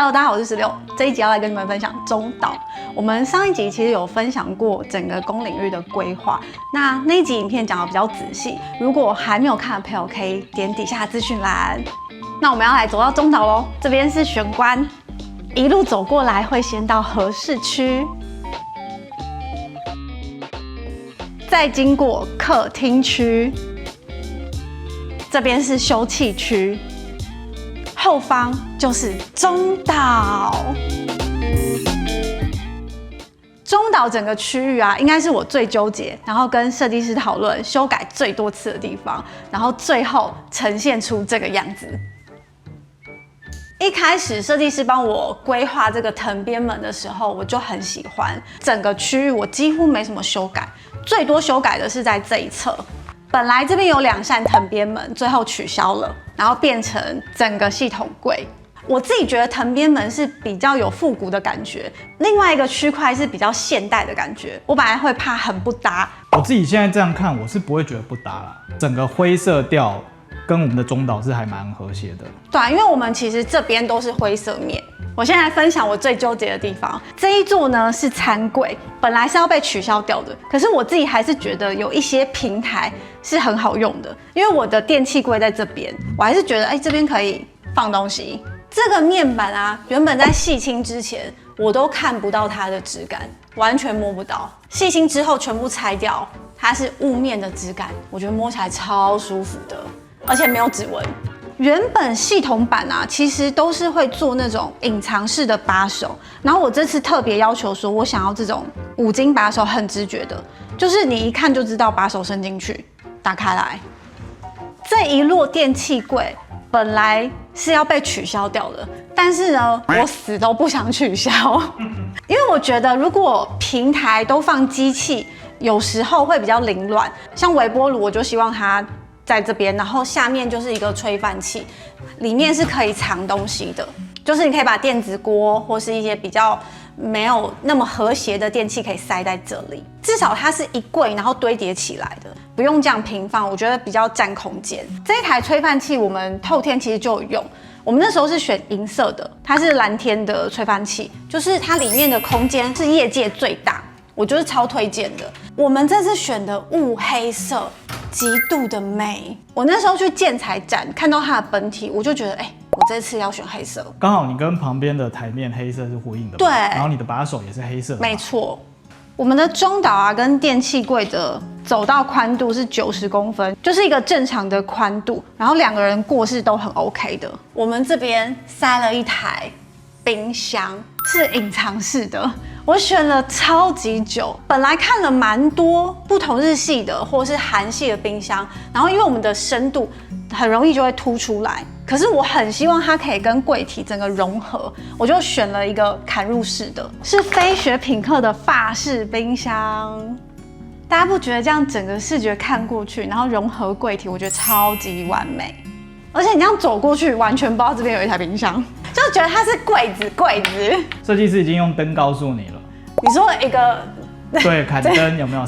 Hello， 大家好，我是16。这一集要来跟你们分享中岛。我们上一集其实有分享过整个公领域的规划，那一集影片讲的比较仔细。如果还没有看的朋友，可以点底下资讯栏。那我们要来走到中岛喽，这边是玄关，一路走过来会先到和室区，再经过客厅区，这边是休憩区。后方就是中岛。中岛整个区域啊，应该是我最纠结，然后跟设计师讨论、修改最多次的地方，然后最后呈现出这个样子。一开始设计师帮我规划这个藤边门的时候，我就很喜欢整个区域，我几乎没什么修改，最多修改的是在这一侧。本来这边有2扇藤边门，最后取消了，然后变成整个系统柜。我自己觉得藤边门是比较有复古的感觉，另外一个区块是比较现代的感觉。我本来会怕很不搭，我自己现在这样看，我是不会觉得不搭啦。整个灰色调跟我们的中岛是还蛮和谐的。对啊，因为我们其实这边都是灰色面。我现在来分享我最纠结的地方。这一座呢是餐柜，本来是要被取消掉的，可是我自己还是觉得有一些平台是很好用的，因为我的电器柜在这边，我还是觉得这边可以放东西。这个面板啊，原本在细清之前我都看不到它的质感，完全摸不到。细清之后全部拆掉，它是雾面的质感，我觉得摸起来超舒服的，而且没有指纹。原本系统版啊，其实都是会做那种隐藏式的把手，然后我这次特别要求说，我想要这种5金把手，很直觉的，就是你一看就知道把手伸进去，打开来。这一摞电器柜本来是要被取消掉的，但是呢，我死都不想取消，因为我觉得如果平台都放机器，有时候会比较凌乱。像微波炉，我就希望它在这边，然后下面就是一个吹饭器，里面是可以藏东西的，就是你可以把电子锅或是一些比较没有那么和谐的电器可以塞在这里，至少它是一柜，然后堆叠起来的，不用这样平放，我觉得比较占空间。这一台吹饭器我们透天其实就有用，我们那时候是选银色的，它是蓝天的吹饭器，就是它里面的空间是业界最大，我就是超推荐的。我们这次选的雾黑色，极度的美。我那时候去建材展看到它的本体，我就觉得我这次要选黑色。刚好你跟旁边的台面黑色是呼应的，对，然后你的把手也是黑色的，没错。我们的中岛啊，跟电器柜的走道宽度是90公分，就是一个正常的宽度，然后2个人过是都很 OK 的。我们这边塞了一台冰箱，是隐藏式的。我选了超级久，本来看了蛮多不同日系的或是韩系的冰箱，然后因为我们的深度很容易就会凸出来，可是我很希望它可以跟柜体整个融合，我就选了一个砍入式的，是飞雪品客的法式冰箱。大家不觉得这样整个视觉看过去，然后融合柜体，我觉得超级完美。而且你这样走过去，完全不知道这边有一台冰箱，就觉得它是柜子。设计师已经用灯告诉你了。你说一个对，砍灯有没有？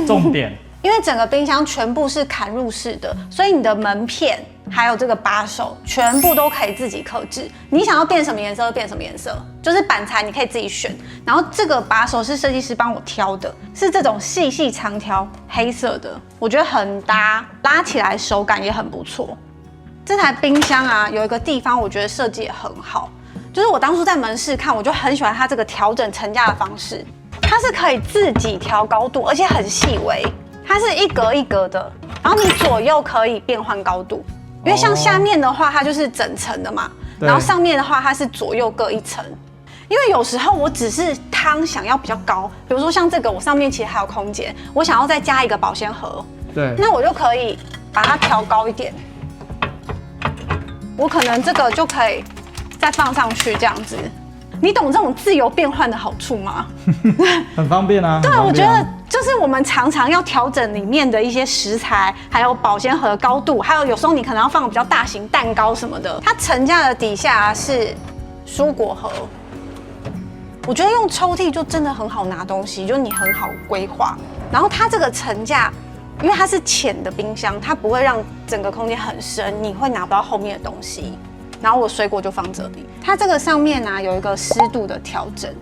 重点。因为整个冰箱全部是砍入式的，所以你的门片还有这个把手全部都可以自己客制。你想要变什么颜色就变什么颜色，就是板材你可以自己选。然后这个把手是设计师帮我挑的，是这种细长条黑色的，我觉得很搭，拉起来手感也很不错。这台冰箱啊，有一个地方我觉得设计也很好，就是我当初在门市看，我就很喜欢它这个调整层架的方式，它是可以自己调高度，而且很细微。它是一格一格的，然后你左右可以变换高度，因为像下面的话它就是整层的嘛，然后上面的话它是左右各1层。因为有时候我只是汤想要比较高，比如说像这个，我上面其实还有空间，我想要再加一个保鲜盒，对，那我就可以把它调高一点，我可能这个就可以再放上去这样子。你懂这种自由变换的好处吗？很方便啊。对，我觉得就是我们常常要调整里面的一些食材，还有保鲜盒的高度，还有时候你可能要放比较大型蛋糕什么的。它层架的底下是蔬果盒，我觉得用抽屉就真的很好拿东西，就你很好规划。然后它这个层架，因为它是浅的冰箱，它不会让整个空间很深，你会拿不到后面的东西。然后我水果就放这里。它这个上面呢有一个湿度的调整，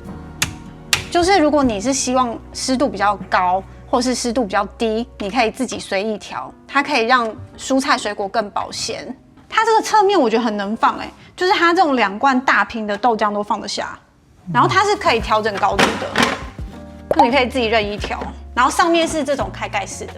就是如果你是希望湿度比较高，或是湿度比较低，你可以自己随意调，它可以让蔬菜水果更保鲜。它这个侧面我觉得很能放就是它这种2罐大瓶的豆浆都放得下，然后它是可以调整高度的，就你可以自己任意调。然后上面是这种开盖式的。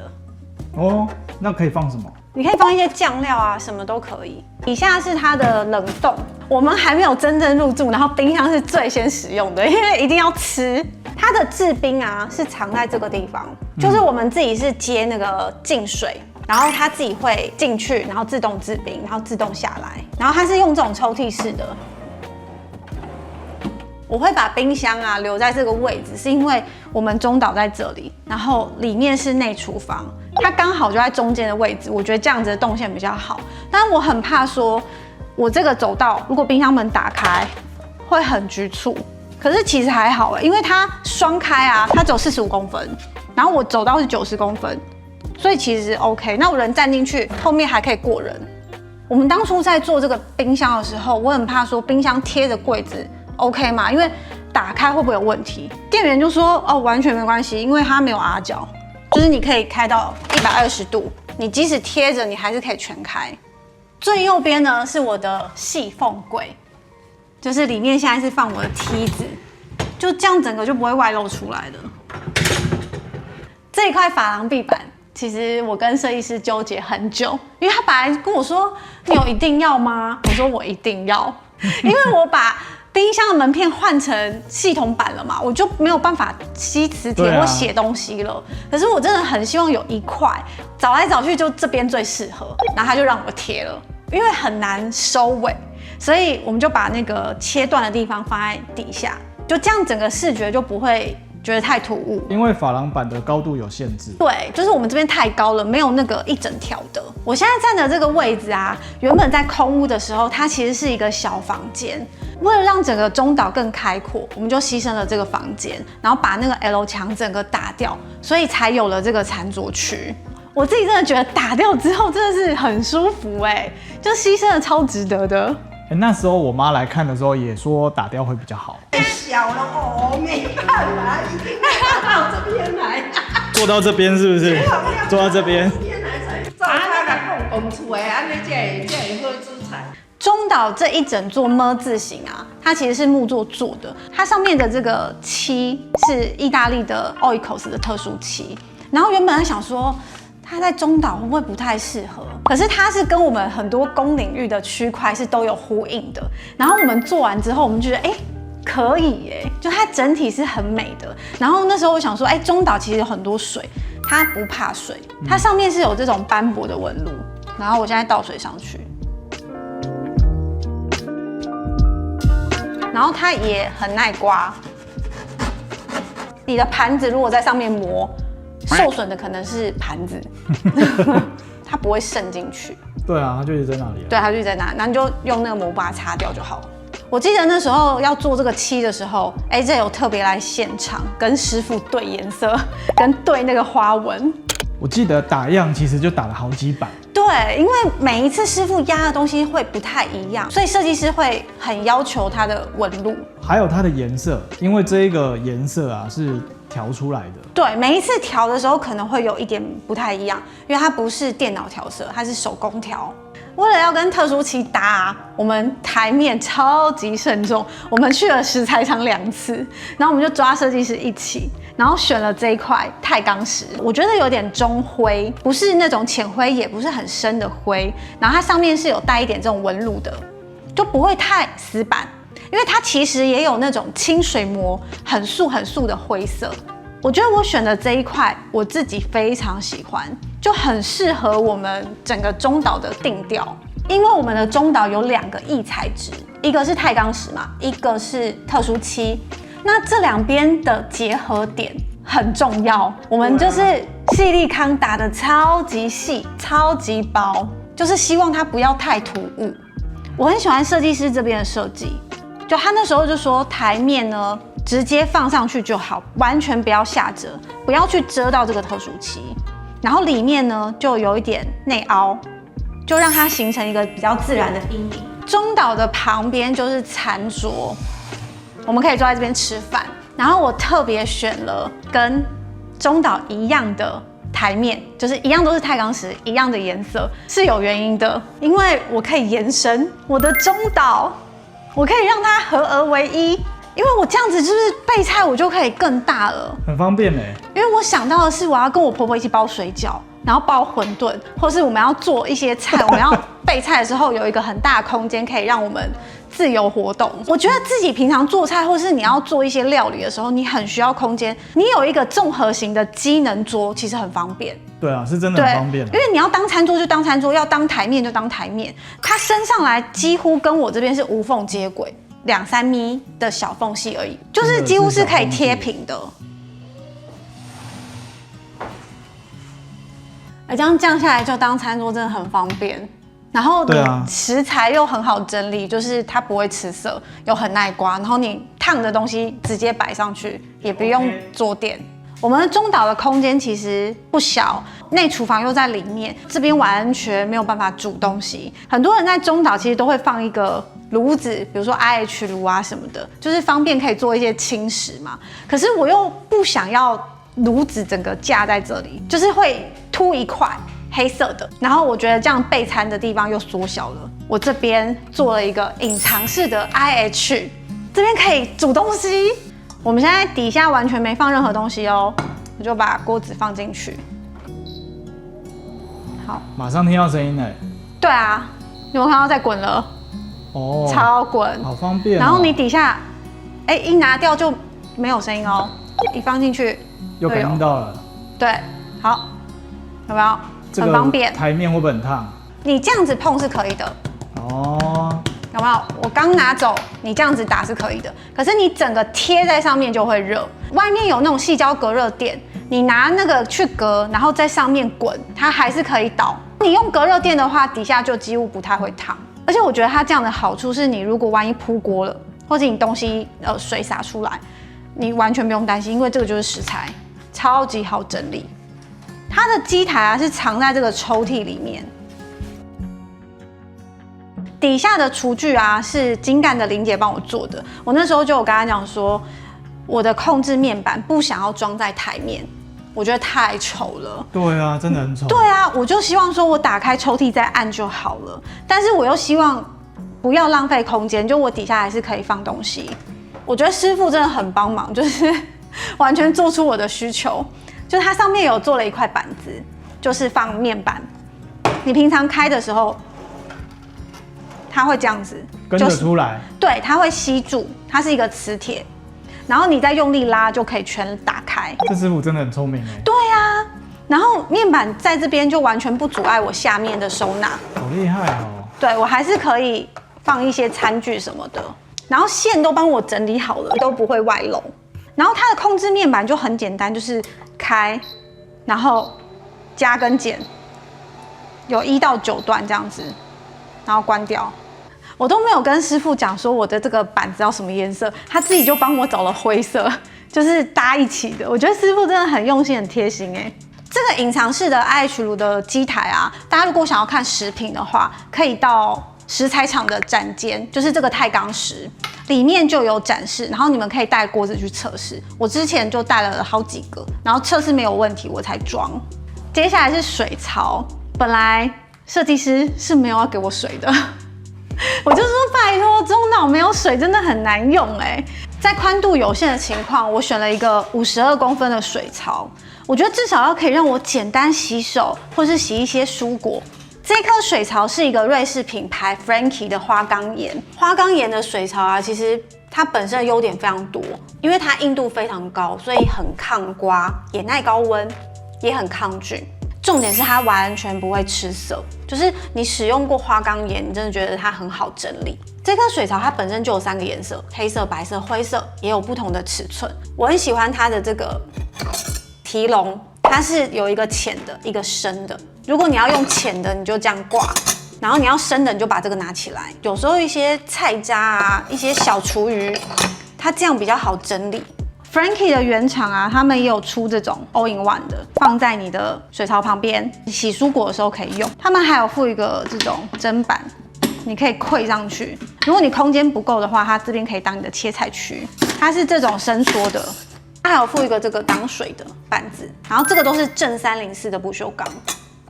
哦，那可以放什么？你可以放一些酱料啊，什么都可以。以下是它的冷冻，我们还没有真正入住，然后冰箱是最先使用的，因为一定要吃。它的制冰啊是藏在这个地方，就是我们自己是接那个净水，然后它自己会进去，然后自动制冰，然后自动下来，然后它是用这种抽屉式的。我会把冰箱啊留在这个位置，是因为我们中岛在这里，然后里面是内厨房，它刚好就在中间的位置，我觉得这样子的动线比较好。但我很怕说，我这个走道如果冰箱门打开会很局促，可是其实还好因为它双开啊，它只有45公分，然后我走道是90公分，所以其实 OK。那我人站进去，后面还可以过人。我们当初在做这个冰箱的时候，我很怕说冰箱贴着柜子。OK 嘛？因为打开会不会有问题？店员就说哦，完全没关系，因为它没有阿角，就是你可以开到120度，你即使贴着，你还是可以全开。最右边呢是我的细缝柜，就是里面现在是放我的梯子，就这样整个就不会外露出来的。这一块珐琅壁板，其实我跟设计师纠结很久，因为他本来跟我说你有一定要吗？我说我一定要，因为我把冰箱的门片换成系统版了嘛，我就没有办法吸磁铁或写东西了。可是我真的很希望有一块，找来找去就这边最适合，然后他就让我贴了，因为很难收尾，所以我们就把那个切断的地方放在底下，就这样整个视觉就不会觉得太突兀。因为珐琅板的高度有限制。对，就是我们这边太高了，没有那个一整条的。我现在站的这个位置啊，原本在空屋的时候，它其实是一个小房间。为了让整个中岛更开阔，我们就牺牲了这个房间，然后把那个 L 墙整个打掉，所以才有了这个餐桌区。我自己真的觉得打掉之后真的是很舒服就牺牲了超值得的。那时候我妈来看的时候也说打掉会比较好。太小了哦，没办法，一定要到这边来。坐到这边是不是？坐到这边。这边来才照他来讲出来，安尼才会好煮菜。中岛这一整座么字形啊，它其实是木做做的，它上面的这个漆是意大利的 Oikos 的特殊漆。然后原本在想说，它在中岛会不会不太适合？可是它是跟我们很多公领域的区块是都有呼应的。然后我们做完之后，我们觉得可以就它整体是很美的。然后那时候我想说，中岛其实有很多水，它不怕水，它上面是有这种斑驳的纹路。然后我现在倒水上去。然后它也很耐刮，你的盘子如果在上面磨，受损的可能是盘子，它不会渗进去。对啊，它就一直在那里。对，它就一直在那，那你就用那个膜把它擦掉就好了。我记得那时候要做这个漆的时候，AJ有特别来现场跟师傅对颜色，跟对那个花纹。我记得打样其实就打了好几版。对，因为每一次师傅压的东西会不太一样，所以设计师会很要求它的纹路，还有它的颜色，因为这一个颜色啊是调出来的。对，每一次调的时候可能会有一点不太一样，因为它不是电脑调色，它是手工调。为了要跟特殊漆搭，我们台面超级慎重，我们去了石材厂2次，然后我们就抓设计师一起，然后选了这一块钛钢石，我觉得有点中灰，不是那种浅灰，也不是很深的灰，然后它上面是有带一点这种纹路的，就不会太死板，因为它其实也有那种清水膜很素的灰色。我觉得我选的这一块我自己非常喜欢，就很适合我们整个中岛的定调。因为我们的中岛有2个异材质，一个是钛钢石嘛，一个是特殊漆。那这2边的结合点很重要，我们就是矽利康打得超级细、超级薄，就是希望它不要太突兀。我很喜欢设计师这边的设计，就他那时候就说台面呢直接放上去就好，完全不要下折，不要去遮到这个特殊漆。然后里面呢就有一点内凹，就让它形成一个比较自然的阴影。中岛的旁边就是餐桌，我们可以坐在这边吃饭。然后我特别选了跟中岛一样的台面，就是一样都是太钢石，一样的颜色，是有原因的，因为我可以延伸我的中岛，我可以让它合而为一，因为我这样子就是备菜我就可以更大了，很方便哎。因为我想到的是我要跟我婆婆一起包水饺，然后包馄饨，或是我们要做一些菜，我们要备菜的时候有一个很大的空间可以让我们自由活动。我觉得自己平常做菜，或是你要做一些料理的时候，你很需要空间。你有一个综合型的机能桌，其实很方便。对啊，是真的很方便。因为你要当餐桌就当餐桌，要当台面就当台面，它升上来几乎跟我这边是无缝接轨，2-3米的小缝隙而已，就是几乎是可以贴平的。这样降下来就当餐桌真的很方便。然后你食材又很好整理，就是它不会吃色，又很耐刮。然后你烫的东西直接摆上去，也不用桌垫。我们中岛的空间其实不小，内厨房又在里面，这边完全没有办法煮东西。很多人在中岛其实都会放一个炉子，比如说 IH 炉啊什么的，就是方便可以做一些轻食嘛。可是我又不想要炉子整个架在这里，就是会凸一块。黑色的，然后我觉得这样备餐的地方又缩小了。我这边做了一个隐藏式的 IH， 这边可以煮东西。我们现在底下完全没放任何东西哦，我就把锅子放进去。好，马上听到声音了。对啊，你有没有看到在滚了？哦，超滚，好方便。然后你底下，一拿掉就没有声音哦，一放进去又感应到了。对，好，有没有？很方便，台面会不会很烫？你这样子碰是可以的。哦，有没有？我刚拿走，你这样子打是可以的。可是你整个贴在上面就会热。外面有那种矽胶隔热垫，你拿那个去隔，然后在上面滚，它还是可以倒。你用隔热垫的话，底下就几乎不太会烫。而且我觉得它这样的好处是，你如果万一铺锅了，或者你东西水洒出来，你完全不用担心，因为这个就是食材，超级好整理。它的机台啊是藏在这个抽屉里面，底下的厨具啊是精干的林姐帮我做的。我那时候就有跟她讲说，我的控制面板不想要装在台面，我觉得太丑了。对啊，真的很丑。对啊，我就希望说我打开抽屉再按就好了，但是我又希望不要浪费空间，就我底下还是可以放东西。我觉得师傅真的很帮忙，就是完全做出我的需求。就是它上面有做了一块板子，就是放面板。你平常开的时候，它会这样子跟着出来。对，它会吸住，它是一个磁铁，然后你再用力拉就可以全打开。这师傅真的很聪明哎。对啊，然后面板在这边就完全不阻碍我下面的收纳。好厉害哦。对，我还是可以放一些餐具什么的，然后线都帮我整理好了，都不会外漏。然后它的控制面板就很简单，就是开，然后加跟减，有1到9段这样子，然后关掉。我都没有跟师傅讲说我的这个板子要什么颜色，他自己就帮我找了灰色，就是搭一起的。我觉得师傅真的很用心、很贴心哎。这个隐藏式的 IH 炉的机台啊，大家如果想要看食品的话，可以到食材厂的展间，就是这个太钢石。里面就有展示，然后你们可以带锅子去测试。我之前就带了好几个，然后测试没有问题，我才装。接下来是水槽，本来设计师是没有要给我水的，我就说拜托，中岛没有水真的很难用哎。在宽度有限的情况，我选了一个52公分的水槽，我觉得至少要可以让我简单洗手，或是洗一些蔬果。这颗水槽是一个瑞士品牌 Frankie 的花岗岩。花岗岩的水槽啊，其实它本身的优点非常多，因为它硬度非常高，所以很抗刮，也耐高温，也很抗菌。重点是它完全不会吃色，就是你使用过花岗岩，你真的觉得它很好整理。这颗水槽它本身就有3个颜色，黑色、白色、灰色，也有不同的尺寸。我很喜欢它的这个提笼，它是有一个浅的，一个深的。如果你要用浅的，你就这样挂，然后你要深的，你就把这个拿起来。有时候一些菜渣啊，一些小厨余，它这样比较好整理。Frankie 的原厂啊，他们也有出这种 all-in-one 的，放在你的水槽旁边，洗蔬果的时候可以用。他们还有附一个这种砧板，你可以溃上去。如果你空间不够的话，它这边可以当你的切菜区。它是这种伸缩的，它还有附一个这个挡水的板子，然后这个都是正304的不锈钢。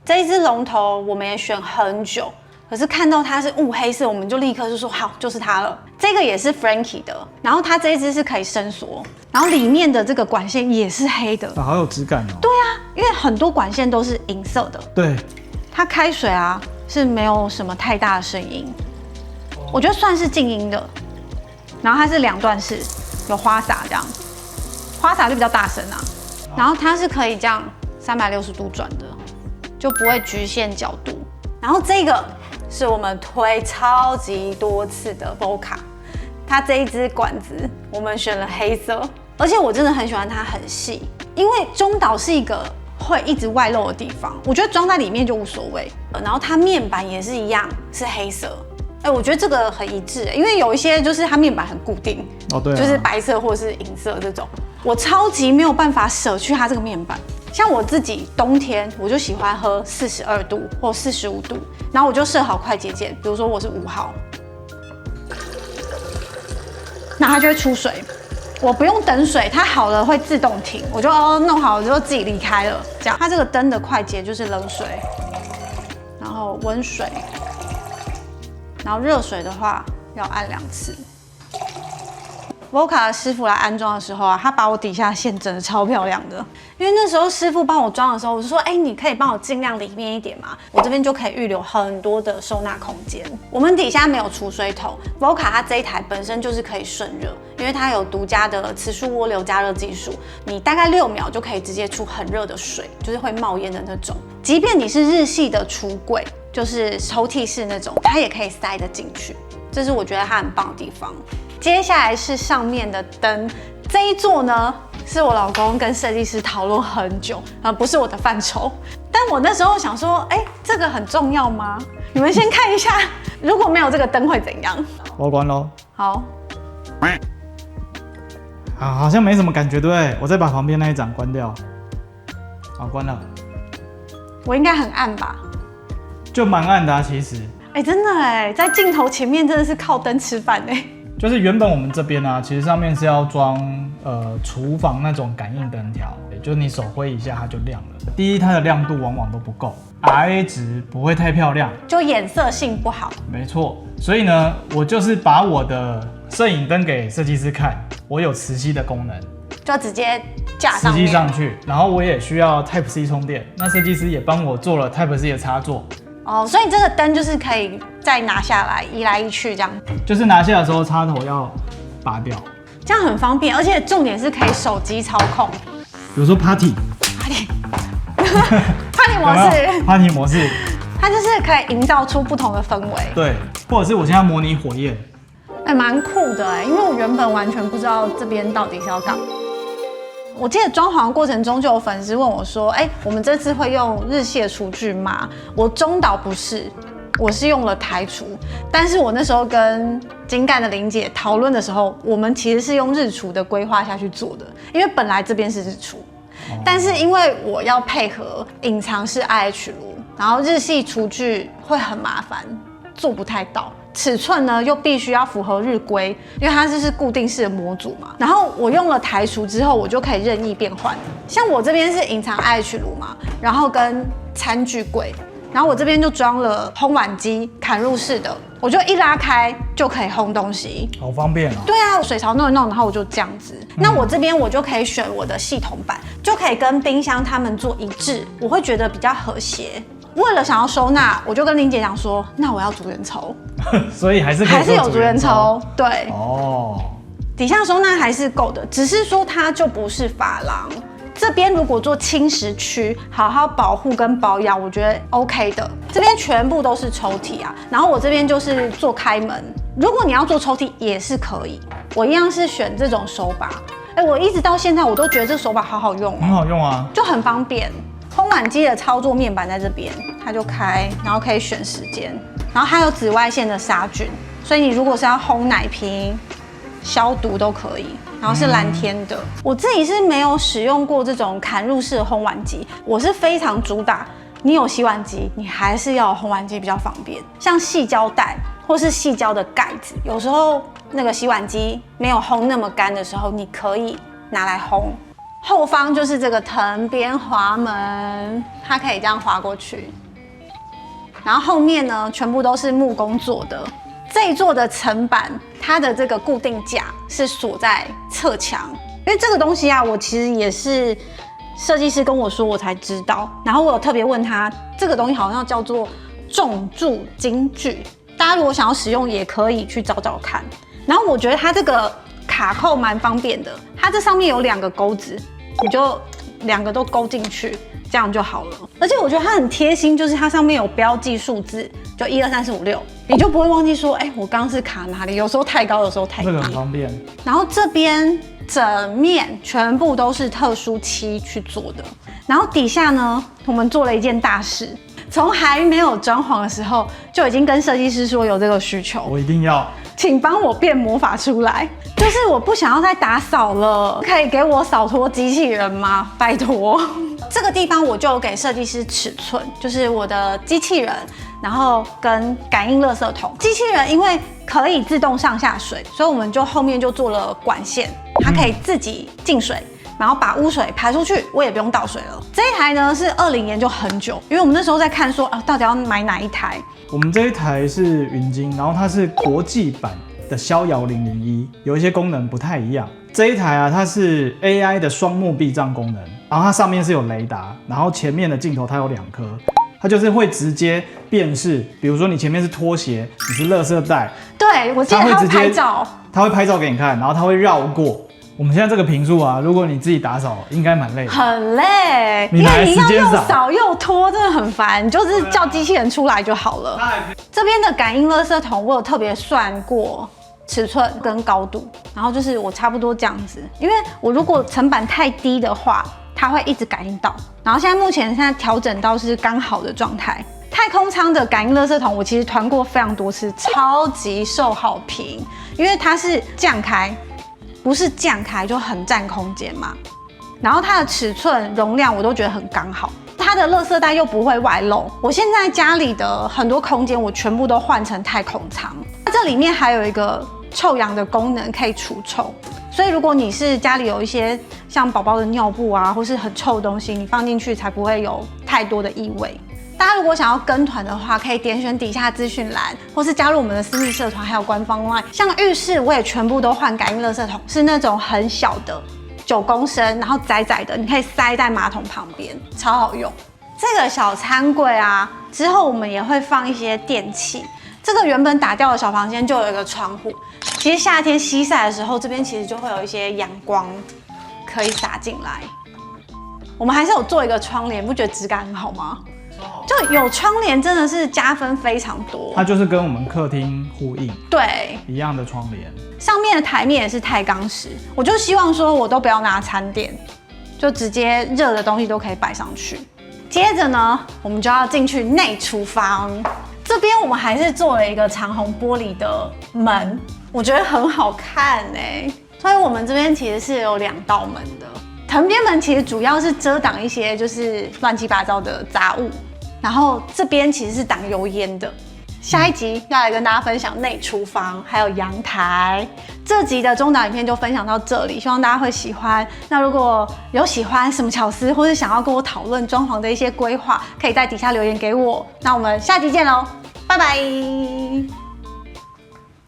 这一支龙头我们也选很久。可是看到它是雾黑色，我们就立刻就说好，就是它了。这个也是 Frankie 的，然后它这一支是可以伸缩，然后里面的这个管线也是黑的，好有质感哦。对啊，因为很多管线都是银色的。对，它开水啊是没有什么太大的声音，我觉得算是静音的。然后它是2段式，有花洒这样，花洒就比较大声啊。然后它是可以这样360度转的，就不会局限角度。然后这个是我们推超级多次的 Voca， 它这一支管子我们选了黑色，而且我真的很喜欢它很细，因为中岛是一个会一直外露的地方，我觉得装在里面就无所谓。然后它面板也是一样是黑色，我觉得这个很一致，因为有一些就是它面板很固定，对啊，就是白色或是银色这种，我超级没有办法舍去它这个面板。像我自己冬天我就喜欢喝42度或45度，然后我就设好快捷键，比如说我是5号，那它就会出水，我不用等水，它好了会自动停，我就弄好了就自己离开了。这样，它这个灯的快捷就是冷水，然后温水，然后热水的话要按2次。Voca 的师傅来安装的时候啊，他把我底下线整得超漂亮的。因为那时候师傅帮我装的时候，我就说，你可以帮我尽量里面一点嘛，我这边就可以预留很多的收纳空间。我们底下没有储水桶 ，Voca 它这一台本身就是可以顺热，因为它有独家的磁束涡流加热技术，你大概6秒就可以直接出很热的水，就是会冒烟的那种。即便你是日系的橱柜，就是抽屉式那种，它也可以塞得进去。这是我觉得它很棒的地方。接下来是上面的灯，这一座呢是我老公跟设计师讨论很久，不是我的范畴。但我那时候想说，这个很重要吗？你们先看一下，如果没有这个灯会怎样？我关咯。好，好像没什么感觉，对不对？我再把旁边那一盏关掉。好，关了。我应该很暗吧？就蛮暗的啊，其实。真的在镜头前面真的是靠灯吃饭就是原本我们这边啊，其实上面是要装厨房那种感应灯条，就是你手挥一下它就亮了。第一，它的亮度往往都不够 ，RA 值不会太漂亮，就颜色性不好。没错，所以呢，我就是把我的摄影灯给设计师看，我有磁吸的功能，就直接架上面，磁吸上去，然后我也需要 Type C 充电，那设计师也帮我做了 Type C 的插座。所以这个灯就是可以再拿下来，移来移去这样。就是拿下的时候插头要拔掉，这样很方便，而且重点是可以手机操控。比如说 Party 模式，Party 模式，它就是可以营造出不同的氛围。对，或者是我现在模拟火焰，蛮酷的因为我原本完全不知道这边到底是要干嘛。我记得装潢过程中就有粉丝问我说：“我们这次会用日系的厨具吗？”我中岛不是，我是用了台厨。但是我那时候跟精干的林姐讨论的时候，我们其实是用日厨的规划下去做的，因为本来这边是日厨，但是因为我要配合隐藏式 IH 炉，然后日系厨具会很麻烦，做不太到。尺寸呢又必须要符合日规，因为它是固定式的模组嘛。然后我用了台厨之后，我就可以任意变换。像我这边是隐藏 IH 炉嘛，然后跟餐具柜，然后我这边就装了烘碗机，砍入式的，我就一拉开就可以烘东西，好方便哦。对啊，水槽弄一弄，然后我就这样子。那我这边我就可以选我的系统版，就可以跟冰箱他们做一致，我会觉得比较和谐。为了想要收纳，我就跟林姐讲说，那我要竹圆抽，所以还是有竹圆抽，对，底下收纳还是够的，只是说它就不是珐琅。这边如果做轻食区，好好保护跟保养，我觉得 OK 的。这边全部都是抽屉啊，然后我这边就是做开门，如果你要做抽屉也是可以，我一样是选这种手把。我一直到现在我都觉得这手把好好用很好用啊，就很方便。烘碗机的操作面板在这边，它就开，然后可以选时间，然后还有紫外线的杀菌，所以你如果是要烘奶瓶、消毒都可以。然后是蓝天的，我自己是没有使用过这种砍入式的烘碗机，我是非常主打，你有洗碗机，你还是要有烘碗机比较方便，像矽胶带。或是矽胶的盖子。有时候那个洗碗机没有烘那么干的时候，你可以拿来烘。后方就是这个藤边滑门，它可以这样滑过去。然后后面呢，全部都是木工做的。这一座的层板，它的这个固定架是锁在侧墙，因为这个东西啊，我其实也是设计师跟我说我才知道。然后我有特别问他，这个东西好像叫做重铸金具，大家如果想要使用，也可以去找找看。然后我觉得它这个卡扣蛮方便的，它这上面有2个钩子，你就2个都勾进去，这样就好了。而且我觉得它很贴心，就是它上面有标记数字，就1、2、3、4、5、6，你就不会忘记说，我刚刚是卡哪里？有时候太高，有时候太低。这个很方便。然后这边整面全部都是特殊漆去做的，然后底下呢，我们做了一件大事。从还没有装潢的时候，就已经跟设计师说有这个需求，我一定要，请帮我变魔法出来。就是我不想要再打扫了，可以给我扫拖机器人吗？拜托。这个地方我就有给设计师尺寸，就是我的机器人，然后跟感应垃圾桶。机器人因为可以自动上下水，所以我们就后面就做了管线，它可以自己进水。然后把污水排出去，我也不用倒水了。这一台呢是20研究很久，因为我们那时候在看说到底要买哪一台。我们这一台是云鲸，然后它是国际版的逍遥001，有一些功能不太一样。这一台啊，它是 AI 的双目避障功能，然后它上面是有雷达，然后前面的镜头它有2颗，它就是会直接辨识，比如说你前面是拖鞋，你是垃圾袋，对，我记得它会拍照，它会拍照给你看，然后它会绕过。我们现在这个坪数啊，如果你自己打扫，应该蛮累的。很累，因为你要又扫又拖，真的很烦。你就是叫机器人出来就好了。这边的感应垃圾桶，我有特别算过尺寸跟高度，然后就是我差不多这样子。因为我如果层板太低的话，它会一直感应到。然后现在调整到是刚好的状态。太空舱的感应垃圾桶，我其实团过非常多次，超级受好评，因为它是降开。不是降开就很占空间嘛，然后它的尺寸容量我都觉得很刚好，它的垃圾袋又不会外漏。我现在家里的很多空间我全部都换成太空舱，它这里面还有一个臭氧的功能可以除臭，所以如果你是家里有一些像宝宝的尿布啊，或是很臭的东西，你放进去才不会有太多的异味。大家如果想要跟团的话，可以点选底下资讯栏，或是加入我们的私密社团，还有官方 LINE。像浴室我也全部都换感应垃圾桶，是那种很小的9公升，然后窄窄的，你可以塞在马桶旁边，超好用。这个小餐柜啊，之后我们也会放一些电器。这个原本打掉的小房间就有一个窗户，其实夏天西晒的时候，这边其实就会有一些阳光可以洒进来。我们还是有做一个窗帘，不觉得质感很好吗？就有窗帘真的是加分非常多，它就是跟我们客厅呼应，对，一样的窗帘。上面的台面也是钛钢石，我就希望说我都不要拿餐垫，就直接热的东西都可以摆上去。接着呢，我们就要进去内厨房，这边我们还是做了一个长虹玻璃的门，我觉得很好看欸。所以我们这边其实是有2道门的。藤边门其实主要是遮挡一些就是乱七八糟的杂物，然后这边其实是挡油烟的。下一集要来跟大家分享内厨房还有阳台。这集的中岛影片就分享到这里，希望大家会喜欢。那如果有喜欢什么巧思，或是想要跟我讨论装潢的一些规划，可以在底下留言给我。那我们下集见喽，拜拜。